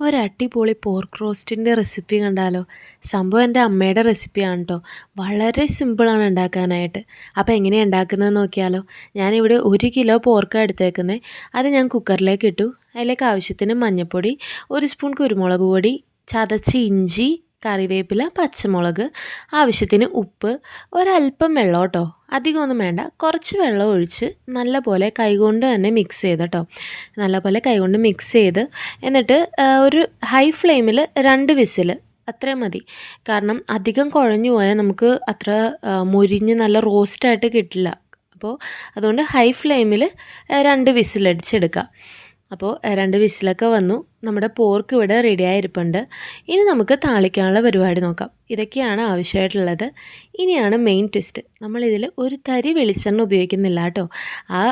ഒരടിപൊളി pork റോസ്റ്റിൻ്റെ recipe കണ്ടാലോ? സംഭവം എൻ്റെ അമ്മയുടെ റെസിപ്പിയാണ് കേട്ടോ. വളരെ സിമ്പിളാണ് ഉണ്ടാക്കാനായിട്ട്. അപ്പോൾ എങ്ങനെയാണ് ഉണ്ടാക്കുന്നതെന്ന് നോക്കിയാലോ? ഞാനിവിടെ 1 കിലോ പോർക്കാണ് എടുത്തേക്കുന്നത്. അത് ഞാൻ കുക്കറിലേക്ക് ഇട്ടു. അതിലേക്ക് ആവശ്യത്തിന് മഞ്ഞൾപ്പൊടി, 1 സ്പൂൺ കുരുമുളക് പൊടി, ചതച്ച ഇഞ്ചി, കറിവേപ്പില, പച്ചമുളക്, ആവശ്യത്തിന് ഉപ്പ്, ഒരല്പം വെള്ളം കേട്ടോ. അധികമൊന്നും വേണ്ട, കുറച്ച് വെള്ളം ഒഴിച്ച് നല്ലപോലെ കൈകൊണ്ട് തന്നെ മിക്സ് ചെയ്ത് കേട്ടോ. നല്ലപോലെ കൈകൊണ്ട് മിക്സ് ചെയ്ത് എന്നിട്ട് ഒരു ഹൈ ഫ്ലെയിമിൽ 2 വിസിൽ അത്രയും മതി. കാരണം അധികം കുഴഞ്ഞു പോയാൽ നമുക്ക് അത്ര മൊരിഞ്ഞ് നല്ല റോസ്റ്റായിട്ട് കിട്ടില്ല. അപ്പോൾ അതുകൊണ്ട് ഹൈ ഫ്ലെയിമിൽ 2 വിസിലടിച്ചെടുക്കുക. അപ്പോൾ 2 വിസിലൊക്കെ വന്നു. നമ്മുടെ പോർക്ക് ഇവിടെ റെഡിയായിരിപ്പുണ്ട്. ഇനി നമുക്ക് താളിക്കാനുള്ള പരിപാടി നോക്കാം. ഇതൊക്കെയാണ് ആവശ്യമായിട്ടുള്ളത്. ഇനിയാണ് മെയിൻ ട്വിസ്റ്റ്. നമ്മളിതിൽ ഒരു തരി വെളിച്ചെണ്ണ ഉപയോഗിക്കുന്നില്ല കേട്ടോ. ആ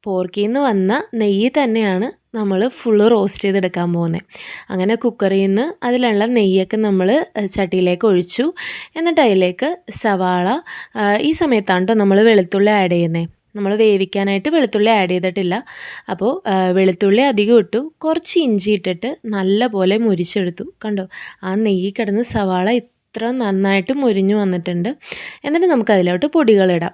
പോർക്കിൽ നിന്ന് വന്ന നെയ്യ് തന്നെയാണ് നമ്മൾ ഫുള്ള് റോസ്റ്റ് ചെയ്തെടുക്കാൻ പോകുന്നത്. അങ്ങനെ കുക്കറിൽ നിന്ന് അതിലുള്ള നെയ്യൊക്കെ നമ്മൾ ചട്ടിയിലേക്ക് ഒഴിച്ചു. എന്നിട്ട് അതിലേക്ക് സവാള, ഈ സമയത്താണ് കേട്ടോ നമ്മൾ വെളുത്തുള്ളി ആഡ് ചെയ്യുന്നത്. നമ്മൾ വേവിക്കാനായിട്ട് വെളുത്തുള്ളി ആഡ് ചെയ്തിട്ടില്ല. അപ്പോൾ വെളുത്തുള്ളി അധികം ഇട്ടു, കുറച്ച് ഇഞ്ചി ഇട്ടിട്ട് നല്ല പോലെ മുരിച്ചെടുത്തു. കണ്ടോ, ആ നെയ്യ് കിടന്ന് സവാള ഇത്ര നന്നായിട്ട് മുരിഞ്ഞു വന്നിട്ടുണ്ട്. എന്നിട്ട് നമുക്ക് അതിലോട്ട് പൊടികളിടാം.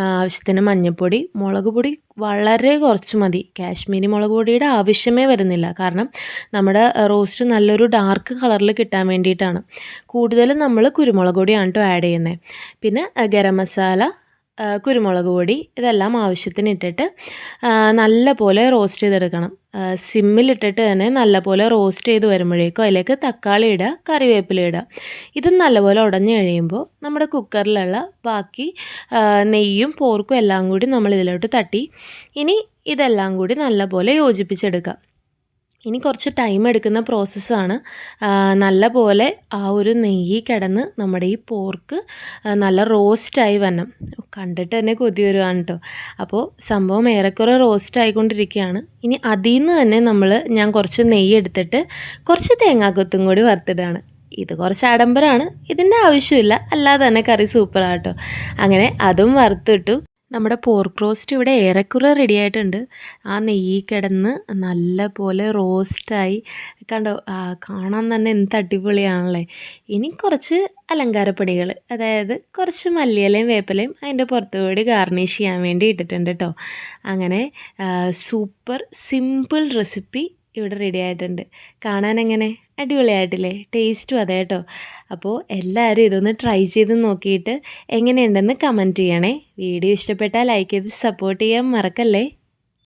ആവശ്യത്തിന് മഞ്ഞൾപ്പൊടി, മുളക് പൊടി വളരെ കുറച്ച് മതി. കാശ്മീരി മുളക് പൊടിയുടെ ആവശ്യമേ വരുന്നില്ല. കാരണം നമ്മുടെ റോസ്റ്റ് നല്ലൊരു ഡാർക്ക് കളറിൽ കിട്ടാൻ വേണ്ടിയിട്ടാണ്. കൂടുതലും നമ്മൾ കുരുമുളക് പൊടിയാണ് കേട്ടോ ആഡ് ചെയ്യുന്നത്. പിന്നെ ഗരം മസാല, കുരുമുളക് പൊടി, ഇതെല്ലാം ആവശ്യത്തിന് ഇട്ടിട്ട് നല്ല പോലെ റോസ്റ്റ് ചെയ്തെടുക്കണം. സിമ്മിലിട്ടിട്ട് തന്നെ നല്ലപോലെ റോസ്റ്റ് ചെയ്ത് വരുമ്പോഴേക്കും അതിലേക്ക് തക്കാളി ഇടുക, കറിവേപ്പില ഇടുക. ഇത് നല്ലപോലെ ഉടഞ്ഞു കഴിയുമ്പോൾ നമ്മുടെ കുക്കറിലുള്ള ബാക്കി നെയ്യും പോർക്കും എല്ലാം കൂടി നമ്മൾ ഇതിലോട്ട് തട്ടി ഇനി ഇതെല്ലാം കൂടി നല്ലപോലെ യോജിപ്പിച്ചെടുക്കുക. ഇനി കുറച്ച് ടൈം എടുക്കുന്ന പ്രോസസ്സാണ്. നല്ല പോലെ ആ ഒരു നെയ്യ് കിടന്ന് നമ്മുടെ ഈ പോർക്ക് നല്ല റോസ്റ്റായി വരണം. കണ്ടിട്ട് തന്നെ കൊതി വരുവാണ് കേട്ടോ. അപ്പോൾ സംഭവം ഏറെക്കുറെ റോസ്റ്റ് ആയിക്കൊണ്ടിരിക്കുകയാണ്. ഇനി അതിൽ നിന്ന് തന്നെ ഞാൻ കുറച്ച് നെയ്യ് എടുത്തിട്ട് കുറച്ച് തേങ്ങാക്കൊത്തും കൂടി വറുത്തിടാണ്. ഇത് കുറച്ച് ആഡംബരമാണ്, ഇതിൻ്റെ ആവശ്യമില്ല, അല്ലാതെ തന്നെ കറി സൂപ്പറാണ് കേട്ടോ. അങ്ങനെ അതും വറുത്തിട്ടു. നമ്മുടെ പോർക്ക് റോസ്റ്റ് ഇവിടെ ഏറെക്കുറെ റെഡി ആയിട്ടുണ്ട്. ആ നെയ്യ് കിടന്ന് നല്ല പോലെ റോസ്റ്റായി. കണ്ടോ, കാണാൻ തന്നെ എന്ത് അടിപൊളിയാണല്ലേ. ഇനി കുറച്ച് അലങ്കാരപ്പൊടികൾ, അതായത് കുറച്ച് മല്ലിയിലയും വേപ്പിലയും അതിൻ്റെ പുറത്തുകൂടി ഗാർണിഷ് ചെയ്യാൻ വേണ്ടി ഇട്ടിട്ടുണ്ട് കേട്ടോ. അങ്ങനെ സൂപ്പർ സിമ്പിൾ റെസിപ്പി ഇവിടെ റെഡി ആയിട്ടുണ്ട്. കാണാൻ എങ്ങനെ അടിപൊളിയായിട്ടില്ലേ? ടേസ്റ്റും അതെ കേട്ടോ. അപ്പോൾ എല്ലാവരും ഇതൊന്ന് ട്രൈ ചെയ്ത് നോക്കിയിട്ട് എങ്ങനെയുണ്ടെന്ന് കമൻറ്റ് ചെയ്യണേ. വീഡിയോ ഇഷ്ടപ്പെട്ടാൽ ലൈക്ക് ചെയ്ത് സപ്പോർട്ട് ചെയ്യാൻ മറക്കല്ലേ.